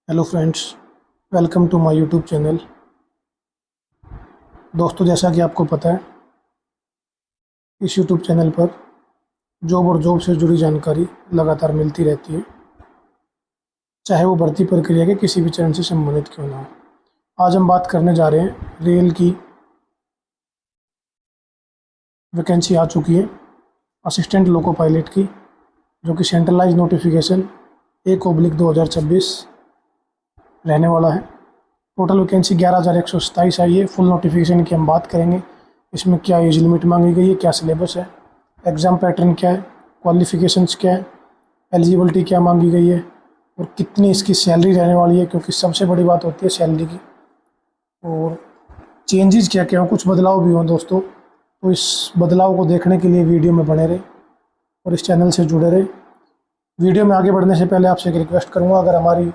Hello friends, welcome to my YouTube channel. दोस्तों, जैसा कि आपको पता है, इस यूट्यूब चैनल पर जॉब और जॉब से जुड़ी जानकारी लगातार मिलती रहती है, चाहे वो भर्ती प्रक्रिया के किसी भी चरण से संबंधित क्यों ना हो। आज हम बात करने जा रहे हैं रेल की वैकेंसी आ चुकी है असिस्टेंट लोको पायलट की, जो कि सेंट्रलाइज नोटिफिकेशन 1/2026 रहने वाला है। टोटल वैकेंसी 11,127 आई है। फुल नोटिफिकेशन की हम बात करेंगे। इसमें क्या एज लिमिट मांगी गई है, क्या सिलेबस है, एग्ज़ाम पैटर्न क्या है, क्वालिफ़िकेशंस क्या है, एलिजिबिलिटी क्या मांगी गई है और कितनी इसकी सैलरी रहने वाली है, क्योंकि सबसे बड़ी बात होती है सैलरी की। और चेंजेस क्या क्या हो, कुछ बदलाव भी हों दोस्तों, तो इस बदलाव को देखने के लिए वीडियो में बने रहे और इस चैनल से जुड़े रहे। वीडियो में आगे बढ़ने से पहले आपसे एक रिक्वेस्ट करूँगा, अगर हमारी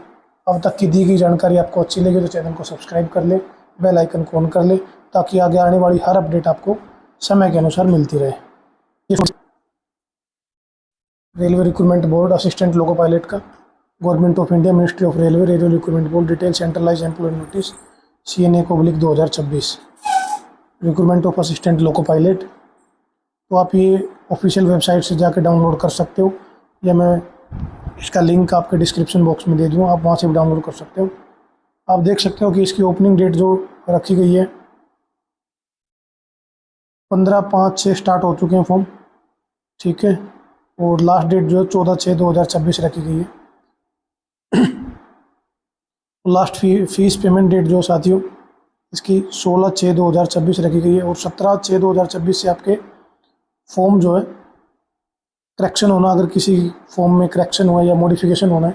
अब तक की दी गई जानकारी आपको अच्छी लगी तो चैनल को सब्सक्राइब कर ले, बेल आइकन को ऑन कर ले, ताकि आगे आने वाली हर अपडेट आपको समय के अनुसार मिलती रहे। ये railway recruitment board assistant loco pilot का, government of India, ministry of railway, railway recruitment board, detail centralize employment notice CNA/2026, recruitment of assistant loco pilot. तो आप ये ऑफिशियल वेबसाइट से जाकर डाउनलोड कर सकते हो, या मैं इसका लिंक आपके डिस्क्रिप्शन बॉक्स में दे दूँगा, आप वहाँ से भी डाउनलोड कर सकते हो। आप देख सकते हो कि इसकी ओपनिंग डेट जो रखी गई है 15/5 से स्टार्ट हो चुके हैं फॉर्म, ठीक है, और लास्ट डेट जो है 14/6/2026 रखी गई है। लास्ट फीस पेमेंट डेट जो साथियों इसकी 16/6/2026 रखी गई है, और 17/6/2026 से आपके फॉर्म जो है करेक्शन होना, अगर किसी फॉर्म में करेक्शन हुआ या मॉडिफिकेशन होना है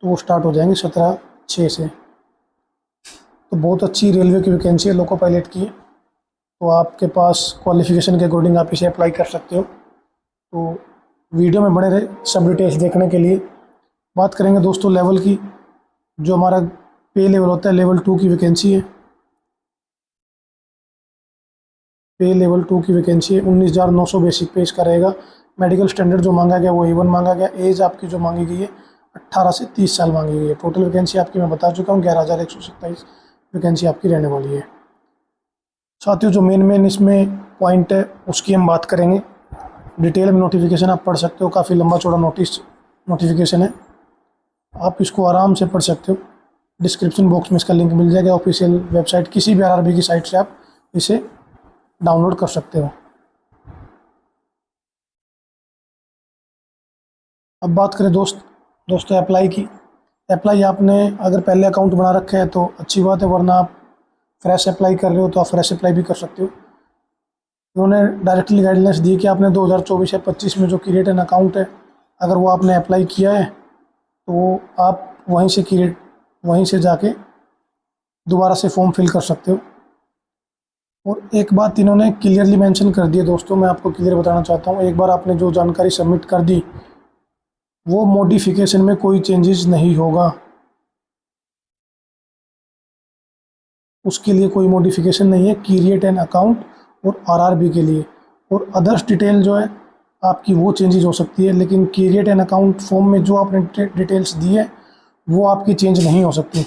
तो वो स्टार्ट हो जाएंगे 17/6 से। तो बहुत अच्छी रेलवे की वैकेंसी है लोको पायलट की, तो आपके पास क्वालिफ़िकेशन के अकॉर्डिंग आप इसे अप्लाई कर सकते हो। तो वीडियो में बने रहे सब डिटेल्स देखने के लिए। बात करेंगे दोस्तों लेवल की। जो हमारा पे लेवल होता है, लेवल 2 की वैकेंसी है। पे लेवल 2 की वैकेंसी है, 19,900 बेसिक पे इसका रहेगा। मेडिकल स्टैंडर्ड जो मांगा गया वो A1 मांगा गया। एज आपकी जो मांगी गई है 18 से 30 साल मांगी गई है। टोटल वैकेंसी आपकी मैं बता चुका हूँ, 11,127 वैकेंसी आपकी रहने वाली है। साथियों, जो मेन इसमें पॉइंट है उसकी हम बात करेंगे। डिटेल में नोटिफिकेशन आप पढ़ सकते हो, काफ़ी लंबा चौड़ा नोटिफिकेशन है, आप इसको आराम से पढ़ सकते हो। डिस्क्रिप्शन बॉक्स में इसका लिंक मिल जाएगा। ऑफिशियल वेबसाइट किसी भी RRB की साइट से आप इसे डाउनलोड कर सकते हो। अब बात करें दोस्तों अप्लाई की। अप्लाई आपने अगर पहले अकाउंट बना रखा है तो अच्छी बात है, वरना आप फ्रेश अप्लाई कर रहे हो तो आप फ्रेश अप्लाई भी कर सकते हो। उन्होंने डायरेक्टली गाइडलाइंस दी कि आपने 2024 या 25 में जो क्रिएट एन अकाउंट है, अगर वो आपने अप्लाई किया है तो आप वहीं से जाके दोबारा से फॉर्म फिल कर सकते हो। और एक बात इन्होंने क्लियरली मेंशन कर दी है दोस्तों, मैं आपको क्लियर बताना चाहता हूँ। एक बार आपने जो जानकारी सबमिट कर दी, वो मॉडिफिकेशन में कोई चेंजेस नहीं होगा, उसके लिए कोई मॉडिफिकेशन नहीं है। क्रिएट एन अकाउंट और RRB के लिए, और अदर्स डिटेल जो है आपकी वो चेंजेस हो सकती है, लेकिन क्रिएट एन अकाउंट फॉर्म में जो आपने डिटेल्स दी है वो आपकी चेंज नहीं हो सकती,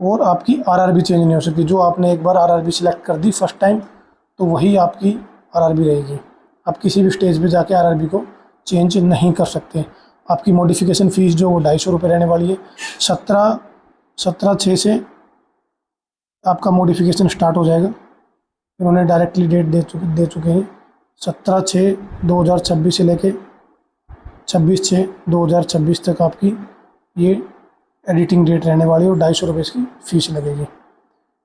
और आपकी RRB चेंज नहीं हो सकती। जो आपने एक बार RRB सिलेक्ट कर दी फर्स्ट टाइम, तो वही आपकी RRB रहेगी। आप किसी भी स्टेज पे जाके RRB को चेंज नहीं कर सकते। आपकी मॉडिफिकेशन फ़ीस जो वो 250 रुपये रहने वाली है। 17/6 से आपका मॉडिफिकेशन स्टार्ट हो जाएगा। इन्होंने डायरेक्टली डेट दे चुके हैं 17/6/2026 से लेके 26/6/2026 तक आपकी ये एडिटिंग डेट रहने वाली है, और 250 रुपये इसकी फ़ीस लगेगी।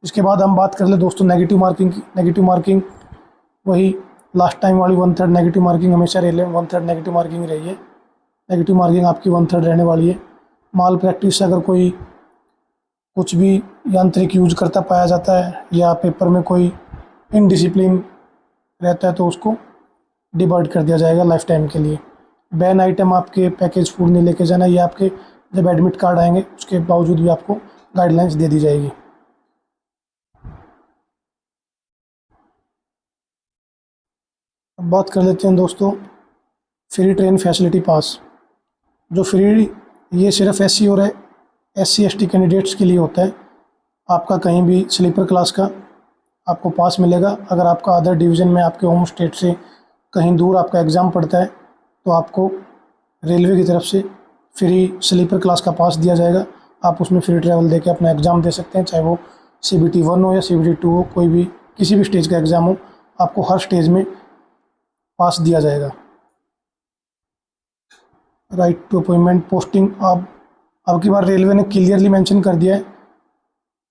इसके बाद हम बात कर ले दोस्तों नेगेटिव मार्किंग की। नेगेटिव मार्किंग वही लास्ट टाइम वाली 1/3 नेगेटिव मार्किंग हमेशा रेलवे में 1/3 नेगेटिव मार्किंग रही है। नेगेटिव मार्किंग आपकी 1/3 रहने वाली है। माल प्रैक्टिस, अगर कोई कुछ भी यांत्रिक यूज करता पाया जाता है या पेपर में कोई इनडिसिप्लिन रहता है तो उसको डिबर्ट कर दिया जाएगा लाइफ टाइम के लिए। बैन आइटम आपके पैकेज फूड नहीं लेके जाना, ये आपके जब एडमिट कार्ड आएंगे उसके बावजूद भी आपको गाइडलाइंस दे दी जाएगी। अब बात कर लेते हैं दोस्तों फ्री ट्रेन फैसिलिटी पास। जो फ्री, ये सिर्फ SC और SC ST कैंडिडेट्स के लिए होता है। आपका कहीं भी स्लीपर क्लास का आपको पास मिलेगा। अगर आपका अदर डिवीज़न में आपके होम स्टेट से कहीं दूर आपका एग्ज़ाम पड़ता है तो आपको रेलवे की तरफ से फ्री स्लीपर क्लास का पास दिया जाएगा। आप उसमें फ्री ट्रैवल देके अपना एग्ज़ाम दे सकते हैं, चाहे वो CBT 1 हो या CBT 2 हो, कोई भी किसी भी स्टेज का एग्ज़ाम हो, आपको हर स्टेज में पास दिया जाएगा। राइट टू अपॉइंटमेंट पोस्टिंग, अब की बार रेलवे ने क्लियरली मेंशन कर दिया है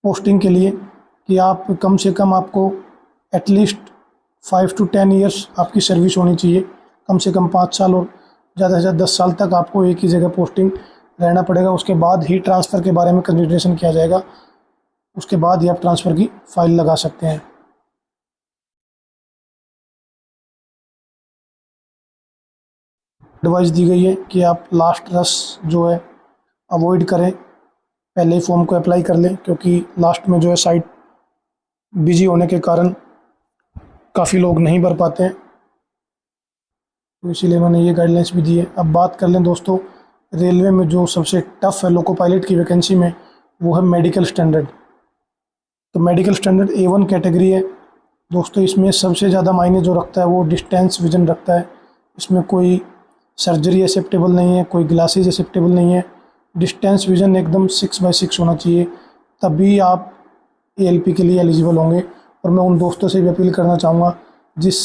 पोस्टिंग के लिए कि आप कम से कम आपको एटलीस्ट 5 to 10 ईयर्स आपकी सर्विस होनी चाहिए, कम से कम 5 साल, और ज़्यादा से ज़्यादा 10 साल तक आपको एक ही जगह पोस्टिंग रहना पड़ेगा। उसके बाद ही ट्रांसफ़र के बारे में कंसिडरेशन किया जाएगा, उसके बाद ही आप ट्रांसफ़र की फ़ाइल लगा सकते हैं। एडवाइस दी गई है कि आप लास्ट रश जो है अवॉइड करें, पहले ही फॉर्म को अप्लाई कर लें, क्योंकि लास्ट में जो है साइट बिजी होने के कारण काफ़ी लोग नहीं भर पाते हैं, तो इसीलिए उन्होंने ये गाइडलाइंस भी दी है। अब बात कर लें दोस्तों, रेलवे में जो सबसे टफ है लोको पायलट की वैकेंसी में, वो है मेडिकल स्टैंडर्ड। तो मेडिकल स्टैंडर्ड A1 कैटेगरी है दोस्तों। इसमें सबसे ज़्यादा मायने जो रखता है वो डिस्टेंस विजन रखता है। इसमें कोई सर्जरी एक्सेप्टेबल नहीं है, कोई ग्लासेस एक्सेप्टेबल नहीं है। डिस्टेंस विजन एकदम 6/6 होना चाहिए, तभी आप ALP के लिए एलिजिबल होंगे। और मैं उन दोस्तों से भी अपील करना चाहूँगा जिस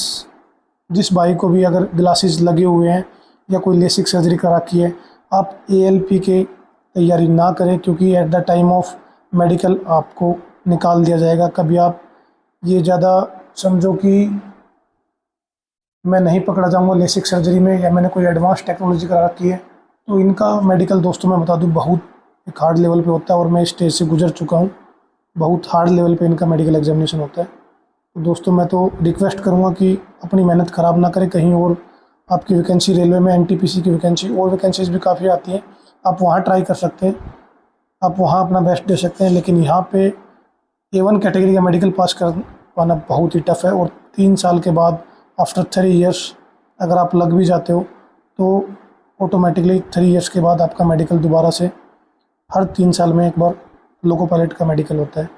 जिस भाई को भी अगर ग्लासेस लगे हुए हैं या कोई लेसिक सर्जरी करा रखी है, आप ALP की तैयारी ना करें, क्योंकि at the time of medical आपको निकाल दिया जाएगा। कभी आप ये ज़्यादा समझो कि मैं नहीं पकड़ा जाऊँगा लेसिक सर्जरी में, या मैंने कोई एडवांस टेक्नोलॉजी करा रखी है, तो इनका मेडिकल दोस्तों मैं बता दूँ बहुत एक हार्ड लेवल पे होता है, और मैं इस स्टेज से गुजर चुका हूँ। बहुत हार्ड लेवल पे इनका मेडिकल एग्जामिनेशन होता है। तो दोस्तों मैं तो रिक्वेस्ट करूँगा कि अपनी मेहनत ख़राब ना करें। कहीं और आपकी वैकेंसी रेलवे में NTPC की वैकेंसी और वैकेंसीज भी काफ़ी आती हैं, आप वहाँ ट्राई कर सकते हैं, आप वहाँ अपना बेस्ट दे सकते हैं। लेकिन यहाँ पे A1 कैटेगरी का मेडिकल पास कर पाना बहुत ही टफ है, और 3 साल के बाद आफ्टर 3 ईयर्स अगर आप लग भी जाते हो तो ऑटोमेटिकली 3 ईयर्स के बाद आपका मेडिकल दोबारा से हर 3 साल में एक बार लोको पायलट का मेडिकल होता है।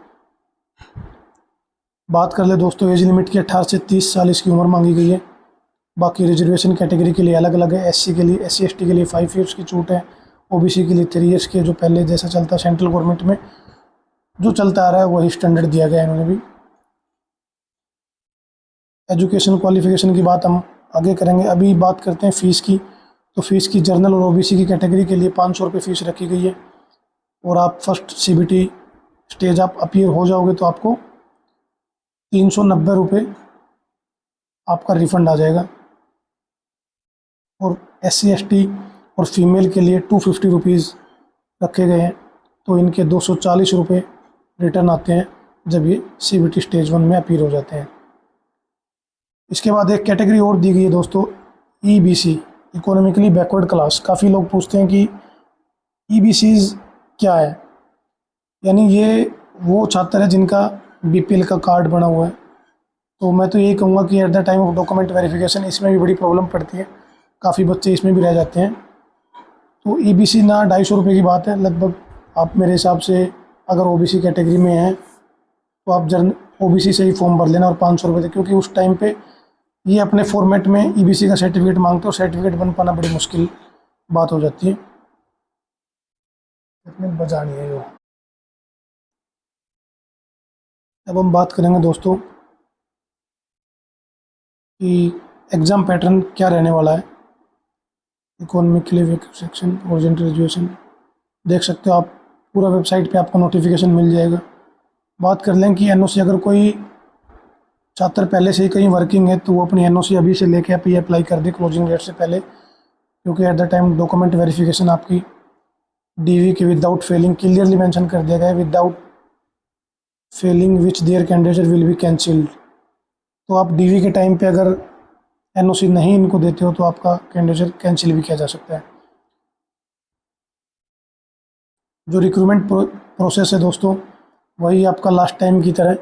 बात कर ले दोस्तों एज लिमिट की, 18 से 30 साल इसकी उम्र मांगी गई है। बाकी रिजर्वेशन कैटेगरी के लिए अलग अलग है। SC के लिए SC ST के लिए 5 ईयर्स की छूट है, OBC के लिए 3 ईयर्स की, जो पहले जैसा चलता है सेंट्रल गवर्नमेंट में जो चलता आ रहा है वही स्टैंडर्ड दिया गया है इन्होंने भी। एजुकेशन क्वालिफिकेशन की बात हम आगे करेंगे, अभी बात करते हैं फ़ीस की। तो फ़ीस की जनरल और OBC की कैटेगरी के लिए 500 रुपये फ़ीस रखी गई है, और आप फर्स्ट CBT स्टेज आप अपीयर हो जाओगे तो आपको 390 रुपये आपका रिफ़ंड आ जाएगा। और SC ST और फीमेल के लिए 250 रुपीज़ रखे गए हैं, तो इनके 240 रुपये रिटर्न आते हैं जब ये CBT स्टेज 1 में अपीयर हो जाते हैं। इसके बाद एक कैटेगरी और दी गई है दोस्तों, EBC इकोनॉमिकली बैकवर्ड क्लास। काफ़ी लोग पूछते हैं कि EBCs क्या है, यानी ये वो छात्र है जिनका BPL का कार्ड बना हुआ है। तो मैं तो यही कहूँगा कि at the time of document verification इसमें भी बड़ी प्रॉब्लम पड़ती है, काफ़ी बच्चे इसमें भी रह जाते हैं। तो EBC ना 250 रुपये की बात है लगभग। आप मेरे हिसाब से अगर OBC कैटेगरी में हैं तो आप OBC से ही फॉर्म भर लेना और 500 रुपये दे, क्योंकि उस टाइम पे ये अपने फॉर्मेट में EBC का सर्टिफिकेट मांगते हैं, और सर्टिफिकेट बन पाना बड़ी मुश्किल बात हो जाती है। इतनी बजानी है जो। अब हम बात करेंगे दोस्तों कि एग्ज़ाम पैटर्न क्या रहने वाला है। इकोनॉमिकली सेक्शन और जनरल ग्रेजुएशन देख सकते हो आप, पूरा वेबसाइट पे आपको नोटिफिकेशन मिल जाएगा। बात कर लें कि NOC, अगर कोई छात्र पहले से ही कहीं वर्किंग है तो वो अपनी NOC अभी से लेके आप ये अप्लाई कर दे क्लोजिंग डेट से पहले, क्योंकि at the time document verification आपकी DV के विदाउट फेलिंग क्लियरली मेंशन कर दिया गया है, without failing which there candidate will be cancelled. तो आप DV के टाइम पे अगर NOC नहीं इनको देते हो तो आपका कैंडिडेट कैंसिल भी किया जा सकता है। जो रिक्रूटमेंट प्रोसेस है दोस्तों, वही आपका लास्ट टाइम की तरह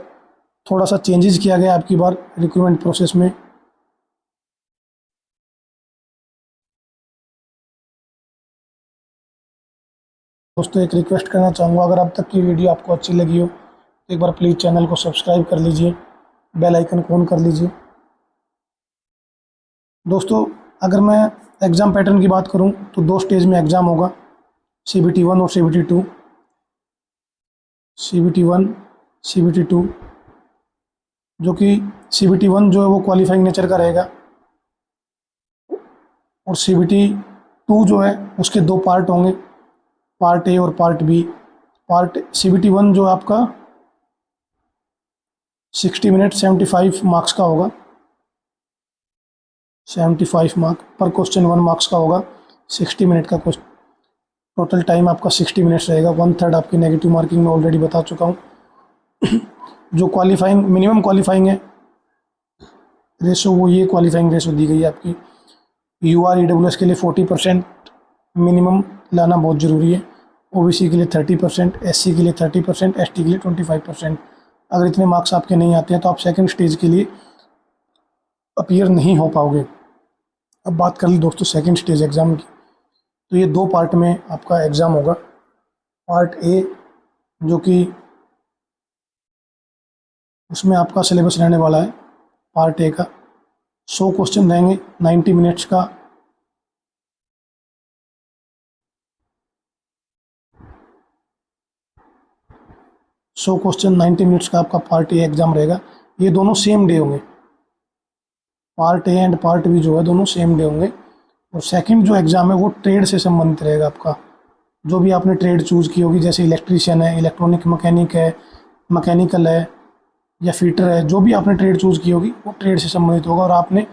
थोड़ा सा चेंजेस किया गया आपकी बार रिक्रूटमेंट प्रोसेस में। दोस्तों एक रिक्वेस्ट करना चाहूँगा, अगर अब तक की वीडियो आपको अच्छी लगी हो तो एक बार प्लीज़ चैनल को सब्सक्राइब कर लीजिए, बेल आइकन को ऑन कर लीजिए। दोस्तों अगर मैं एग्ज़ाम पैटर्न की बात करूं तो 2 स्टेज में एग्ज़ाम होगा, CBT 1 और CBT 2। CBT 1, CBT 2, जो कि CBT 1 जो है वो क्वालिफाइंग नेचर का रहेगा और CBT 2 जो है उसके 2 पार्ट होंगे, पार्ट ए और पार्ट बी। पार्ट CBT 1 जो आपका 60 मिनट 75 मार्क्स का होगा, 75 मार्क पर क्वेश्चन 1 मार्क्स का होगा, 60 मिनट का क्वेश्चन, टोटल टाइम आपका 60 मिनट्स रहेगा। 1/3 आपकी नेगेटिव मार्किंग में ऑलरेडी बता चुका हूँ। जो क्वालिफाइंग मिनिमम क्वालिफाइंग है रेशो, वो ये क्वालिफाइंग रेशो दी गई है आपकी। UR EWS के लिए 40% मिनिमम लाना बहुत ज़रूरी है, OBC के लिए 30%, SC के लिए 30%, ST के लिए 25%। अगर इतने मार्क्स आपके नहीं आते हैं तो आप सेकंड स्टेज के लिए अपीयर नहीं हो पाओगे। अब बात कर ली दोस्तों सेकंड स्टेज एग्ज़ाम की, तो ये 2 पार्ट में आपका एग्ज़ाम होगा। पार्ट ए जो कि उसमें आपका सिलेबस रहने वाला है, पार्ट ए का 100 क्वेश्चन रहेंगे 90 मिनट्स का। सौ क्वेश्चन 90 मिनट्स का आपका पार्ट ए एग्ज़ाम रहेगा। ये दोनों सेम डे होंगे, part A and part B जो है दोनों सेम डे होंगे। और सेकंड जो एग्ज़ाम है वो ट्रेड से संबंधित रहेगा आपका। जो भी आपने ट्रेड चूज़ की होगी, जैसे इलेक्ट्रीशियन है, इलेक्ट्रॉनिक मैकेनिक है, मैकेनिकल है या फिटर है, जो भी आपने ट्रेड चूज़ की होगी वो ट्रेड से संबंधित होगा। और आपने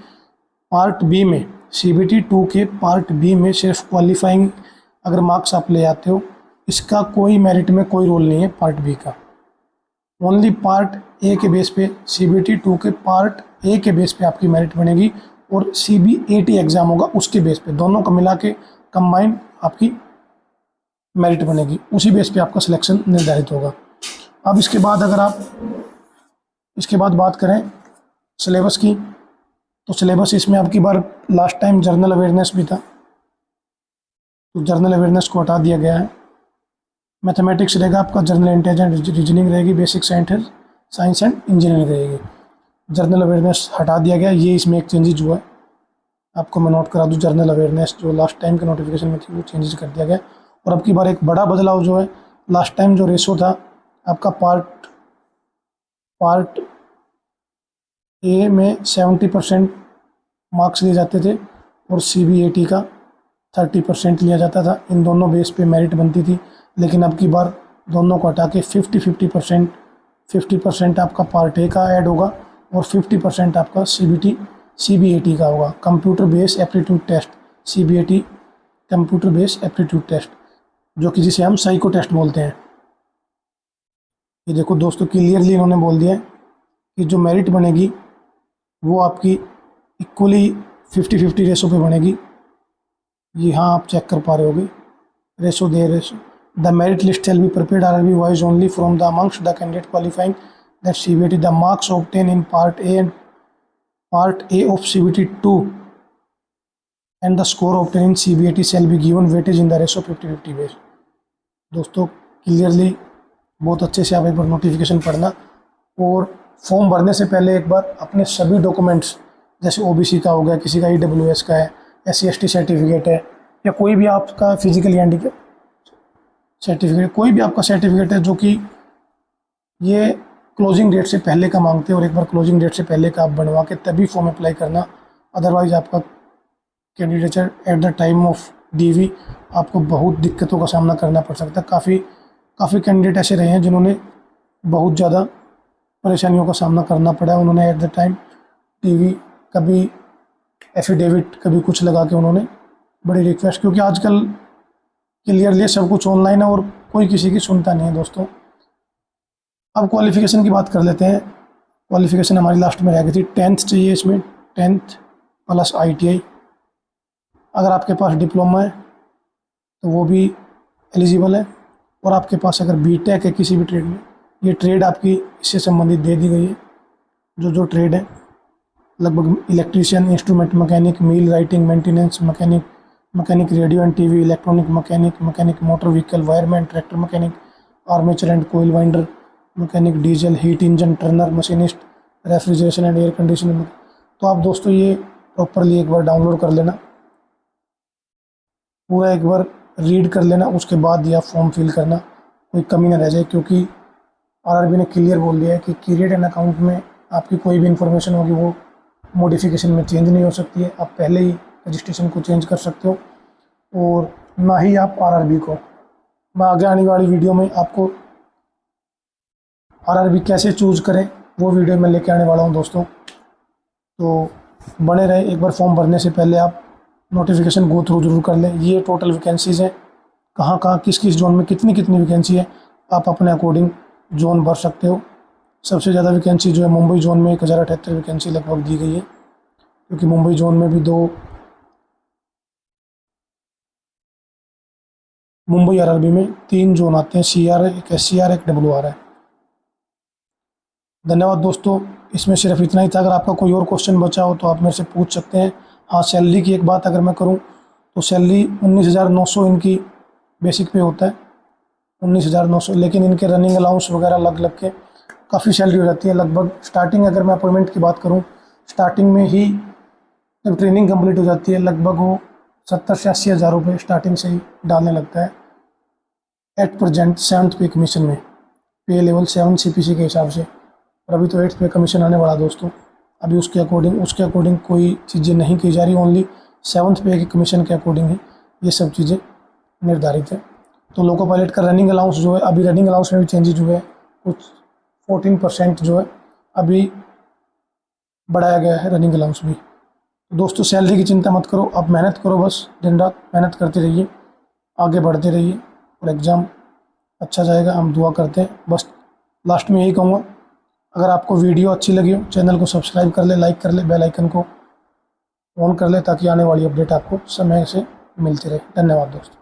पार्ट बी में CBT 2 के पार्ट बी में सिर्फ क्वालिफाइंग अगर मार्क्स आप ले आते हो, इसका कोई मेरिट में कोई रोल नहीं है पार्ट बी का। ओनली पार्ट ए के बेस पे, CBT 2 के पार्ट ए के बेस पे आपकी मेरिट बनेगी और CBAT एग्ज़ाम होगा उसके बेस पे। दोनों को मिला के कंबाइंड आपकी मेरिट बनेगी, उसी बेस पे आपका सिलेक्शन निर्धारित होगा। अब इसके बाद अगर आप इसके बाद बात करें सिलेबस की, तो सिलेबस इसमें आपकी बार लास्ट टाइम जर्नल अवेयरनेस भी था, तो जर्नल अवेयरनेस को हटा दिया गया है। मैथमेटिक्स रहेगा आपका, जनरल इंटेलिजेंस रीजनिंग रहेगी, बेसिक साइंस एंड इंजीनियरिंग रहेगी। जर्नल अवेयरनेस हटा दिया गया, ये इसमें एक चेंजेज हुआ है। आपको मैं नोट करा दूँ, जर्नल अवेयरनेस जो लास्ट टाइम के नोटिफिकेशन में थी वो चेंजेस कर दिया गया। और अब की बार एक बड़ा बदलाव जो है, लास्ट टाइम जो रेशो था आपका पार्ट ए में 70% मार्क्स लिए जाते थे और CBAT का 30% लिया जाता था। इन दोनों बेस पे मेरिट बनती थी, लेकिन अब की बार दोनों को हटा के 50% आपका पार्ट ए का ऐड होगा और 50% आपका CBAT का होगा। Computer base aptitude test, CBAT computer base aptitude test, जो कि जिसे हम साइको टेस्ट बोलते हैं। ये देखो दोस्तों, क्लियरली इन्होंने बोल दिया है कि जो मेरिट बनेगी वो आपकी इक्वली 50-50 रेशो पे बनेगी। ये हाँ आप चेक कर पा रहे होगे, ratio the merit list shall be prepared RRB wise only from the amongst the candidate qualifying that CBT the marks obtained in part A and part A of CBT 2 and the score obtained in CBAT shall be given weightage in the ratio 50-50 base। दोस्तों clearly बहुत अच्छे से आप एक बार notification पढ़ना, और form भरने से पहले एक बार अपने सभी डॉक्यूमेंट्स, जैसे OBC का हो गया, किसी का EWS का है, SC/ST सर्टिफिकेट है, या कोई भी आपका फिजिकल हैंडीकैप सर्टिफिकेट, कोई भी आपका सर्टिफिकेट है जो कि ये क्लोजिंग डेट से पहले का मांगते हैं, और एक बार क्लोजिंग डेट से पहले का आप बनवा के तभी फॉर्म अप्लाई करना। अदरवाइज़ आपका candidature at the time of DV आपको बहुत दिक्कतों का सामना करना पड़ सकता है। काफ़ी कैंडिडेट ऐसे रहे हैं जिन्होंने बहुत ज़्यादा परेशानियों का सामना करना पड़ा है। उन्होंने एट द टाइम DV कभी एफिडेविट, कभी कुछ लगा के उन्होंने बड़ी रिक्वेस्ट, क्योंकि आजकल क्लियरली सब कुछ ऑनलाइन है और कोई किसी की सुनता नहीं है दोस्तों। अब क्वालिफ़िकेशन की बात कर लेते हैं। क्वालिफ़िकेशन हमारी लास्ट में रह गई थी, 10th चाहिए इसमें, 10th प्लस ITI। अगर आपके पास डिप्लोमा है तो वो भी एलिजिबल है, और आपके पास अगर BTech है किसी भी ट्रेड में, ये ट्रेड आपकी इससे संबंधित दे दी गई है। जो ट्रेड है लगभग electrician, instrument mechanic, mill writing, maintenance mechanic, mechanic radio and TV, electronic mechanic, mechanic motor vehicle, wireman, tractor mechanic, armature and coil winder, mechanic diesel, heat engine, turner, machinist, refrigeration and air conditioning. तो आप दोस्तों ये properly एक बार download कर लेना, पूरा एक बार read कर लेना, उसके बाद या फॉर्म फिल करना, कोई कमी ना रह जाए, क्योंकि आरआरबी ने क्लियर बोल दिया है कि क्रिएट एन अकाउंट में आपकी कोई भी इंफॉर्मेशन होगी वो मॉडिफिकेशन में चेंज नहीं हो सकती है। आप पहले ही रजिस्ट्रेशन को चेंज कर सकते हो, और ना ही आप आरआरबी को। मैं आगे आने वाली वीडियो में आपको आरआरबी कैसे चूज़ करें वो वीडियो में लेके आने वाला हूं दोस्तों। तो बने रहे, एक बार फॉर्म भरने से पहले आप नोटिफिकेशन गो थ्रू जरूर कर लें। ये टोटल वैकेंसीज़ हैं, कहाँ कहाँ किस किस जोन में कितनी कितनी वैकेंसी है, आप अपने अकॉर्डिंग जोन भर सकते हो। सबसे ज़्यादा वैकेंसी जो है मुंबई जोन में 1078 वैकेंसी लगभग दी गई है, क्योंकि मुंबई जोन में भी मुंबई आरआरबी में 3 जोन आते हैं, सीआर, एक एससीआर, एक डब्ल्यूआर है। धन्यवाद दोस्तों, इसमें सिर्फ इतना ही था। अगर आपका कोई और क्वेश्चन बचा हो तो आप मेरे से पूछ सकते हैं। हाँ, सैलरी की एक बात अगर मैं करूँ तो सैलरी 19,900 इनकी बेसिक पे होता है, 19,900, लेकिन इनके रनिंग अलाउंस वगैरह लग लग के काफ़ी सैलरी हो जाती है। लगभग स्टार्टिंग अगर मैं अपॉइंटमेंट की बात करूँ, स्टार्टिंग में ही जब ट्रेनिंग कंप्लीट हो जाती है लगभग वो 70 से 80 हज़ार रुपये स्टार्टिंग से ही डालने लगता है। एट प्रेजेंट 7th पे कमीशन में, पे लेवल 7 सीपीसी के हिसाब से, और अभी तो 8th पे कमीशन आने वाला दोस्तों। अभी उसके अकॉर्डिंग कोई चीज़ें नहीं की जा रही, ओनली 7th पे के कमीशन के अकॉर्डिंग ही ये सब चीज़ें निर्धारित है। तो लोको पायलट का रनिंग अलाउंस जो है, अभी रनिंग अलाउंस में भी चेंजेज हुए हैं, कुछ 14% जो है अभी बढ़ाया गया है रनिंग अलाउंस भी। तो दोस्तों सैलरी की चिंता मत करो, आप मेहनत करो, बस दिन रात मेहनत करते रहिए, आगे बढ़ते रहिए, और एग्ज़ाम अच्छा जाएगा, हम दुआ करते हैं। बस लास्ट में यही कहूँगा, अगर आपको वीडियो अच्छी लगी हो चैनल को सब्सक्राइब कर ले, लाइक कर ले, बेल आइकन को ऑन कर ले, ताकि आने वाली अपडेट आपको समय से मिलती रहे। धन्यवाद दोस्तों।